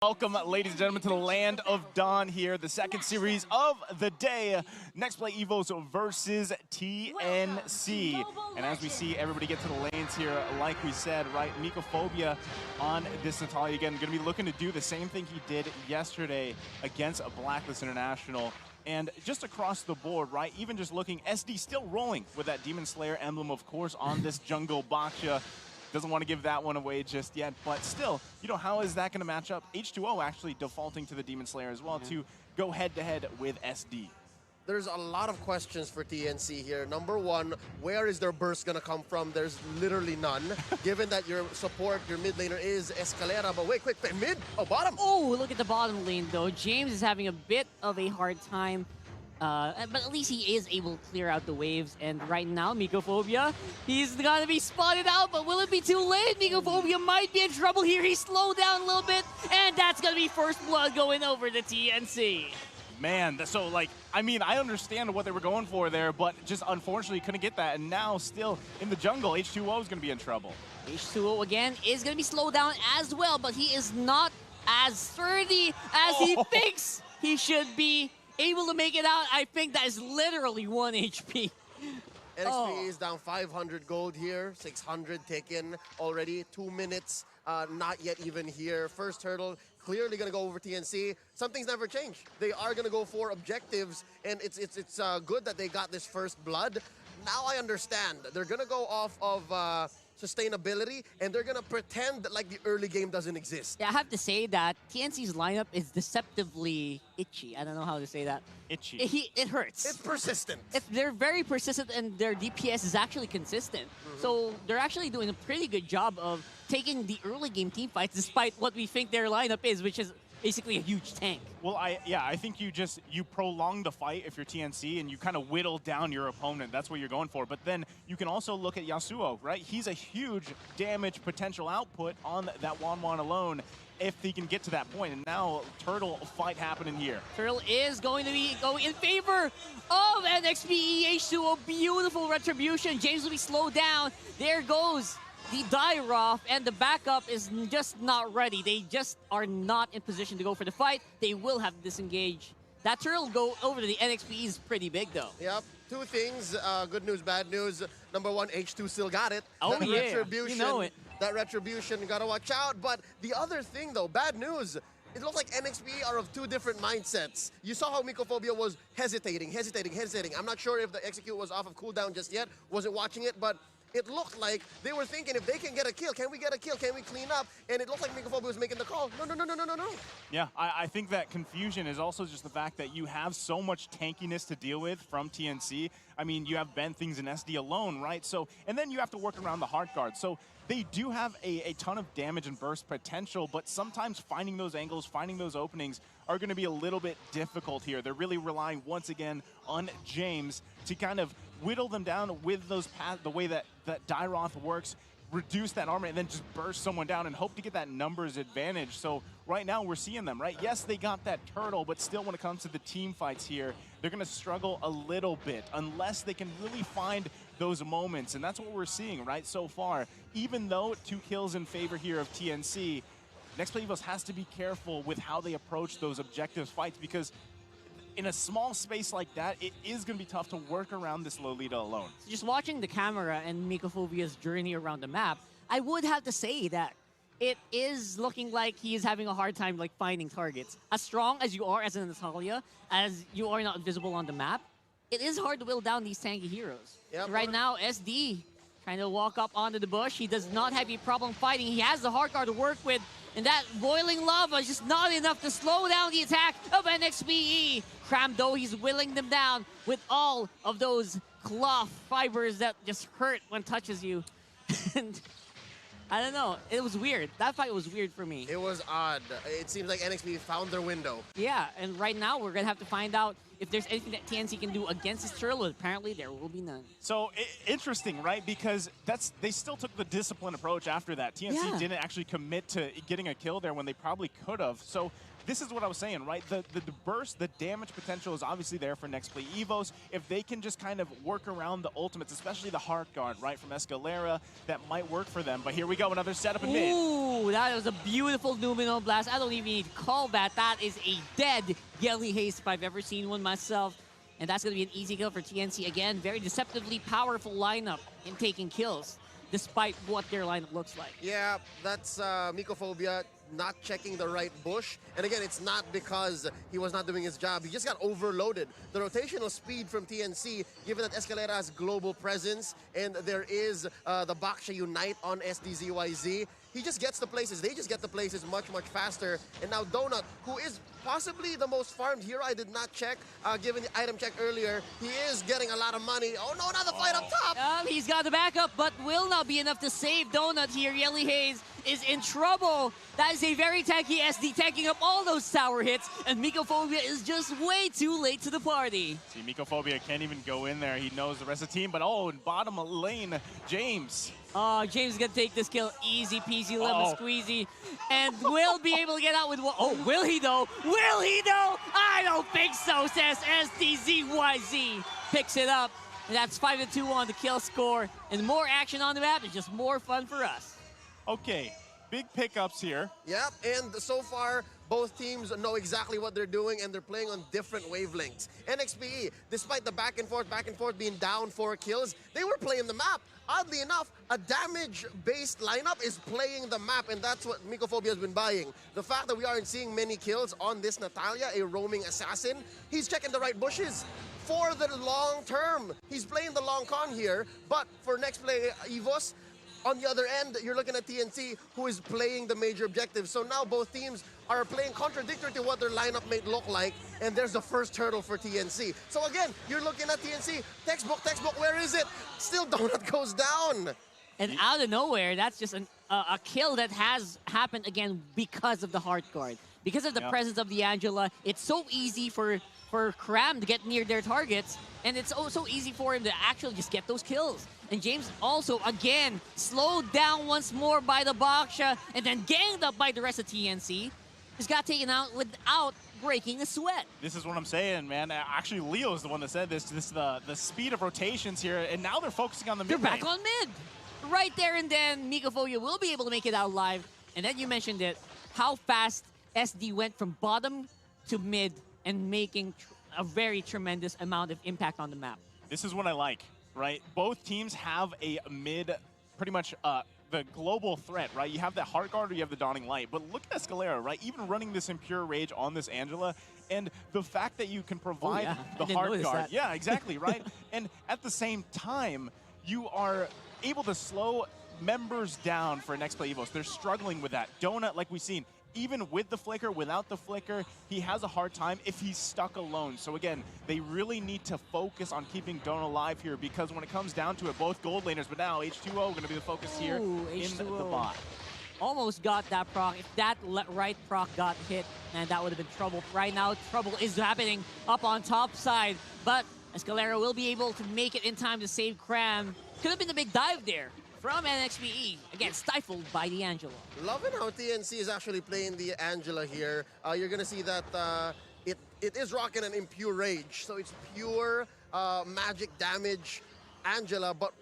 Welcome, ladies and gentlemen, to the Land of Dawn here, the second series of the day. NXPE EVOS versus TNC. And as we see everybody get to the lanes here, like we said, right, Mycophobia on this Natalia again, going to be looking to do the same thing he did yesterday against a Blacklist International. And just across the board, right, even just looking, SD still rolling with that Demon Slayer emblem, of course, on this jungle Baksha. Doesn't want to give that one away just yet, but still, you know, how is that going to match up? H2O actually defaulting to the Demon Slayer as well to go head-to-head with SD. There's a lot of questions for TNC here. Number one, where is their burst going to come from? There's literally none, given that your support, your mid laner is Escalera. But wait, quick, mid? Oh, bottom. Oh, look at the bottom lane, though. James is having a bit of a hard time. But at least he is able to clear out the waves. And right now, Mycophobia, he's gonna be spotted out, but will it be too late? Mycophobia might be in trouble here. He slowed down a little bit, and that's gonna be first blood going over to TNC. Man, so like, I mean, I understand what they were going for there, but just unfortunately couldn't get that. And now still in the jungle, H2O is gonna be in trouble. H2O again is gonna be slowed down as well, but he is not as sturdy as he thinks he should be. Able to make it out. I think that is literally 1 HP. NXPE is down 500 gold here, 600 taken already, 2 minutes, not yet even here. First hurdle, clearly gonna go over TNC. Some things never change. They are gonna go for objectives, and it's good that they got this first blood. Now I understand. They're gonna go off of sustainability, and they're gonna pretend that like the early game doesn't exist. Yeah, I have to say that TNC's lineup is deceptively itchy. I don't know how to say that. Itchy. It hurts. It's persistent. They're very persistent, and their DPS is actually consistent. So they're actually doing a pretty good job of taking the early game team fights, despite what we think their lineup is, which is basically a huge tank. Well, I think you prolong the fight if you're TNC, and you kind of whittle down your opponent. That's what you're going for. But then you can also look at Yasuo, right? He's a huge damage potential output on that Wanwan alone if he can get to that point. And now Turtle fight happening here. Turtle is going to be going in favor of NXPE H2O. Beautiful retribution. James will be slowed down. There goes the die-off, and the backup is just not ready. They just are not in position to go for the fight. They will have to disengage. That turtle go over to the NXPE is pretty big, though. Yep. Two things, good news, bad news. Number one, H2 still got it. Oh, that yeah. Retribution, You know it. That retribution, you gotta watch out. But the other thing, though, bad news. It looks like NXPE are of two different mindsets. You saw how Mycophobia was hesitating. I'm not sure if the execute was off of cooldown just yet. Wasn't watching it, but it looked like they were thinking, if they can get a kill, can we get a kill? Can we clean up? And it looked like Mycophobia was making the call. No. Yeah, I think that confusion is also just the fact that you have so much tankiness to deal with from TNC. I mean, you have Ben Things and SD alone, right? So, and then you have to work around the heart guard. So they do have a ton of damage and burst potential, but sometimes finding those angles, finding those openings are going to be a little bit difficult here. They're really relying once again on James to kind of whittle them down with those the way that Dairoth works, reduce that armor, and then just burst someone down and hope to get that numbers advantage. So right now we're seeing them, right? Yes, they got that turtle, but still when it comes to the team fights here, they're going to struggle a little bit unless they can really find those moments. And that's what we're seeing, right, so far. Even though 2 kills in favor here of TNC, NXPE EVOS has to be careful with how they approach those objective fights, because in a small space like that, it is going to be tough to work around this Lolita alone. So just watching the camera and Mycophobia's journey around the map, I would have to say that it is looking like he is having a hard time like finding targets. As strong as you are as a Natalia, as you are not visible on the map, it is hard to whittle down these tanky heroes. Yep. Right now, SD trying to walk up onto the bush. He does not have a problem fighting. He has the hard guard to work with, and that boiling lava is just not enough to slow down the attack of NXPE. Cram, though, he's willing them down with all of those cloth fibers that just hurt when touches you. And I don't know. It was weird. That fight was weird for me. It was odd. It seems like NXPE found their window. Yeah, and right now we're going to have to find out if there's anything that TNC can do against this turtle. Apparently there will be none. So interesting, right? Because they still took the disciplined approach after that. TNC didn't actually commit to getting a kill there when they probably could have. So this is what I was saying, right? The burst, the damage potential is obviously there for NXPE EVOS. If they can just kind of work around the ultimates, especially the heart guard, right, from Escalera, that might work for them. But here we go. go. Another setup in mid. Ooh, that was a beautiful Numino blast. I don't even need to call that. That is a dead Yelly Haze if I've ever seen one myself. And that's going to be an easy kill for TNC. Again, very deceptively powerful lineup in taking kills, despite what their lineup looks like. Yeah, that's Mycophobia not checking the right bush. And again, it's not because he was not doing his job. He just got overloaded. The rotational speed from TNC, given that Escalera has global presence and there is the Baksha Unite on SDZYZ, he just gets the places. They just get the places much, much faster. And now Donut, who is possibly the most farmed hero, I did not check, given the item check earlier. He is getting a lot of money. Oh no, another fight up top! He's got the backup, but will not be enough to save Donut here. Yelly Haze is in trouble. That is a very tanky SD, tanking up all those tower hits, and Mycophobia is just way too late to the party. See, Mycophobia can't even go in there. He knows the rest of the team, but oh, in bottom lane, James. James is gonna take this kill easy peasy lemon squeezy, and will be able to get out with one. Oh, will he though? Will he though? I don't think so, says SDZYZ. Picks it up, and that's 5-2 on the kill score, and more action on the map is just more fun for us. Okay, big pickups here. Yep, and so far, both teams know exactly what they're doing, and they're playing on different wavelengths. NXPE, despite the back and forth being down 4 kills, they were playing the map. Oddly enough, a damage-based lineup is playing the map, and that's what Mycophobia has been buying. The fact that we aren't seeing many kills on this Natalia, a roaming assassin, he's checking the right bushes for the long term. He's playing the long con here, but for next play, EVOS, on the other end, you're looking at TNC, who is playing the major objective. So now both teams are playing contradictory to what their lineup may look like, and there's the first hurdle for TNC. So again, you're looking at TNC, textbook, where is it? Still Donut goes down. And out of nowhere, that's just a kill that has happened again because of the hard guard. Because of the presence of the Angela, it's so easy for Cram to get near their targets, and it's so easy for him to actually just get those kills. And James also, again, slowed down once more by the Baksha, and then ganged up by the rest of TNC. Just got taken out without breaking a sweat. This is what I'm saying, man. Actually, Leo is the one that said this. This is the speed of rotations here, and now they're focusing on the mid. They're back on mid. Right there and then, Mycophobia will be able to make it out live. And then you mentioned it, how fast SD went from bottom to mid and making a very tremendous amount of impact on the map. This is what I like, right? Both teams have a mid, pretty much the global threat, right? You have the Heart Guard or you have the Dawning Light. But look at Escalera, right? Even running this Impure Rage on this Angela, and the fact that you can provide the Heart Guard. Yeah, exactly, right? And at the same time, you are able to slow members down for next play EVOS. They're struggling with that. Donut, like we've seen, even with the flicker, without the flicker, he has a hard time if he's stuck alone. So again, they really need to focus on keeping Donut alive here, because when it comes down to it, both gold laners, but now H2O going to be the focus here in the bot. Almost got that proc. If that right proc got hit, man, that would have been trouble. Right now, trouble is happening up on top side, but Escalera will be able to make it in time to save Cram. Could have been a big dive there from NXPE. Again, stifled by the Angela. Loving how TNC is actually playing the Angela here. You're going to see that it is rocking an Impure Rage. So it's pure magic damage Angela, but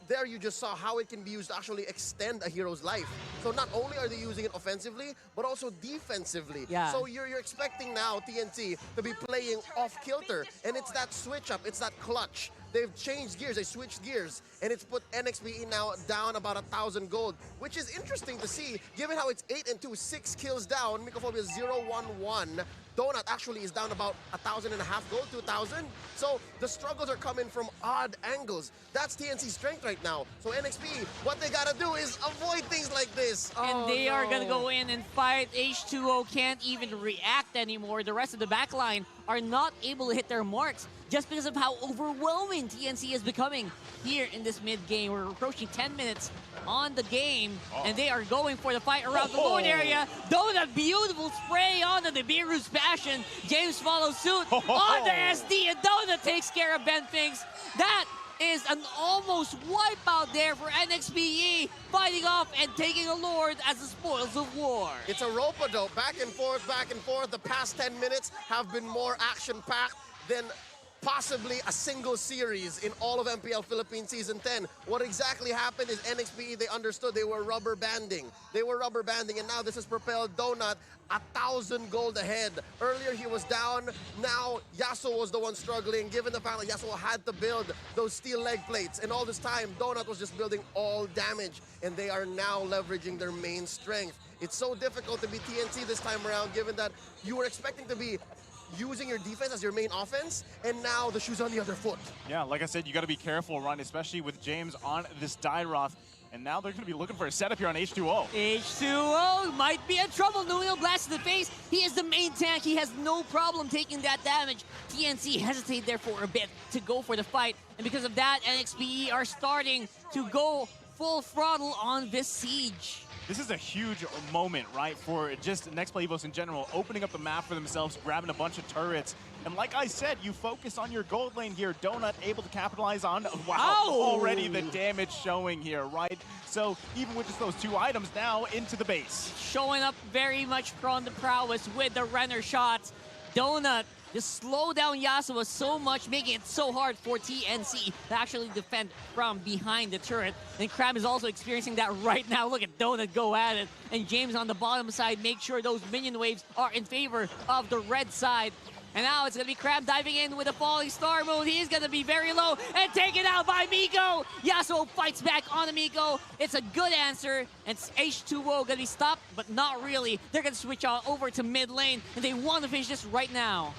there you just saw how it can be used to actually extend a hero's life. So not only are they using it offensively, but also defensively. Yeah. So you're expecting now TNC to be playing off kilter, and it's that switch up, it's that clutch. They've changed gears, they switched gears, and it's put NXPE now down about 1,000 gold, which is interesting to see, given how it's 8-2, 6 kills down, Mycophobia 0-1-1. Donut actually is down about 1,500 gold, 2,000. So the struggles are coming from odd angles. That's TNC's strength right now. So NXPE, what they gotta do is avoid things like this. And they are gonna go in and fight. H2O can't even react anymore. The rest of the backline are not able to hit their marks just because of how overwhelming TNC is becoming here in this mid-game. We're approaching 10 minutes on the game, and they are going for the fight around the Lord area. Donut, beautiful spray onto the Beerus Passion. James follows suit on the SD, and Donut takes care of Ben Finks. That is an almost wipeout there for NXPE, fighting off and taking a Lord as the spoils of war. It's a rope-a-dope, back and forth, back and forth. The past 10 minutes have been more action-packed than possibly a single series in all of MPL Philippines Season 10. What exactly happened is NXPE, they understood they were rubber banding. They were rubber banding, and now this has propelled Donut 1,000 gold ahead. Earlier he was down, now Yasuo was the one struggling, given the fact that Yasuo had to build those steel leg plates. And all this time, Donut was just building all damage, and they are now leveraging their main strength. It's so difficult to be TNC this time around, given that you were expecting to be using your defense as your main offense, and now the shoe's on the other foot. Yeah, like I said, you got to be careful, Ron, especially with James on this Dairoth. And now they're going to be looking for a setup here on H2O. H2O might be in trouble. Nuno blast in the face. He is the main tank. He has no problem taking that damage. TNC hesitate there for a bit to go for the fight. And because of that, NXPE are starting to go full throttle on this siege. This is a huge moment, right, for just NXPE EVOS in general, opening up the map for themselves, grabbing a bunch of turrets. And like I said, you focus on your gold lane here. Donut able to capitalize on, wow, already the damage showing here, right? So even with just those 2 items now into the base. Showing up very much from the prowess with the Renner shots. Donut just slow down Yasuo so much, making it so hard for TNC to actually defend from behind the turret. And Crab is also experiencing that right now. Look at Donut go at it. And James on the bottom side make sure those minion waves are in favor of the red side. And now it's going to be Crab diving in with a falling star mode. He is going to be very low and taken out by Miko. Yasuo fights back on Miko. It's a good answer. And H2O going to be stopped, but not really. They're going to switch on over to mid lane, and they want to finish this right now.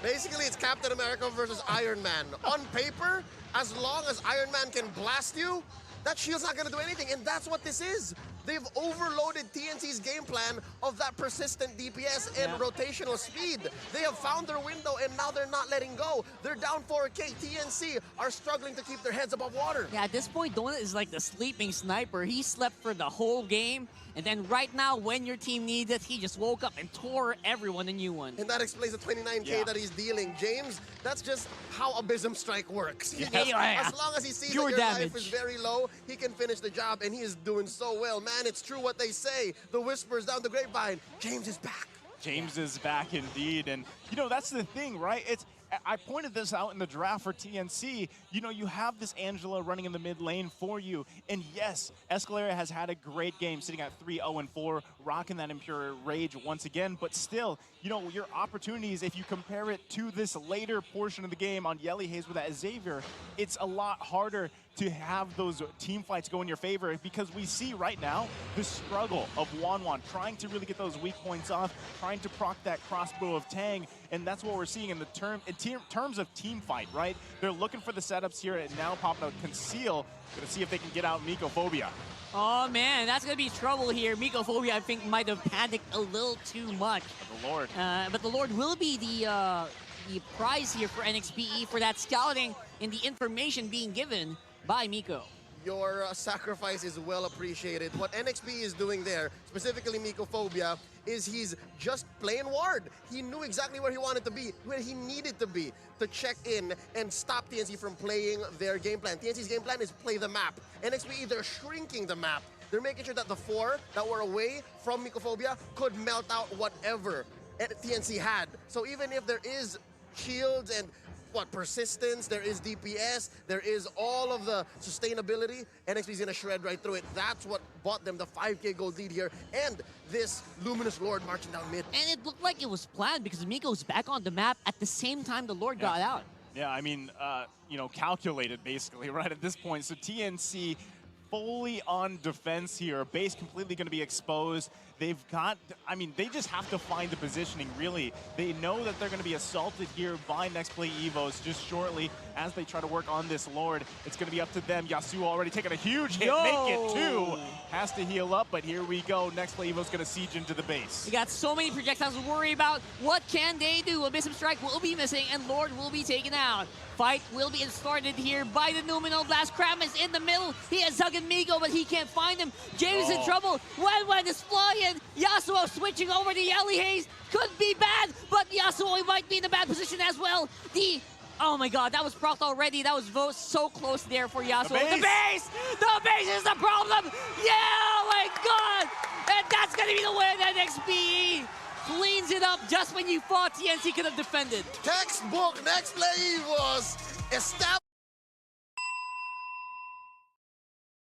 Basically, it's Captain America versus Iron Man. On paper, as long as Iron Man can blast you, that shield's not going to do anything, and that's what this is. They've overloaded TNC's game plan of that persistent DPS and rotational speed. They have found their window, and now they're not letting go. They're down 4K. TNC are struggling to keep their heads above water. Yeah, at this point, Donut is like the sleeping sniper. He slept for the whole game, and then right now, when your team needs it, he just woke up and tore everyone a new one. And that explains the 29K that he's dealing. James, that's just how Abysm Strike works. As long as he sees that your life is very low, he can finish the job, and he is doing so well. Man, it's true what they say. The whispers down the grapevine. James is back. James is back indeed. And, you know, that's the thing, right? I pointed this out in the draft for TNC. You know, you have this Angela running in the mid lane for you. And yes, Escalera has had a great game, sitting at 3-0-4, rocking that Impure Rage once again. But still, you know, your opportunities, if you compare it to this later portion of the game on Yelly Haze with that Xavier, it's a lot harder to have those team fights go in your favor, because we see right now the struggle of Wanwan trying to really get those weak points off, trying to proc that crossbow of Tang, and that's what we're seeing in terms of team fight, right? They're looking for the setups here, and now popping out Conceal, gonna see if they can get out Mycophobia. Oh man, that's gonna be trouble here. Mycophobia, I think, might have panicked a little too much. The Lord. But the Lord will be the prize here for NXPE for that scouting and the information being given by Miko. Your sacrifice is well appreciated. What NXPE is doing there, specifically Mycophobia, is he's just playing ward. He knew exactly where he wanted to be, where he needed to be, to check in and stop TNC from playing their game plan. TNC's game plan is play the map. NXPE, they're shrinking the map. They're making sure that the 4 that were away from Mycophobia could melt out whatever TNC had. So even if there is shields and persistence, there is DPS, there is all of the sustainability, NXP's gonna shred right through it. That's what bought them the 5K gold lead here, and this Luminous Lord marching down mid. And it looked like it was planned, because Miko's back on the map at the same time the Lord got out. Yeah, I mean, you know, calculated basically, right, at this point. So TNC fully on defense here. Base completely going to be exposed. They've got, I mean, they just have to find the positioning, really. They know that they're going to be assaulted here by NXPE EVOS just shortly as they try to work on this Lord. It's going to be up to them. Yasuo already taking a huge hit. Make it 2. Has to heal up, but here we go. NXPE EVOS going to siege into the base. We got so many projectiles to worry about. What can they do? Abysm Strike will be missing, and Lord will be taken out. Fight will be started here by the Numinal Blast. Kram is in the middle. He has hugged Miko, but he can't find him. James in trouble. Wen is flying. Yasuo switching over to Yelly Haze. Could be bad, but Yasuo might be in a bad position as well. Oh my god, that was procced already. That was so close there for Yasuo. The base! The base is the problem! Yeah, oh my god! And that's gonna be the win at NXPE! cleans it up just when you thought TNC could have defended. Textbook next play was established.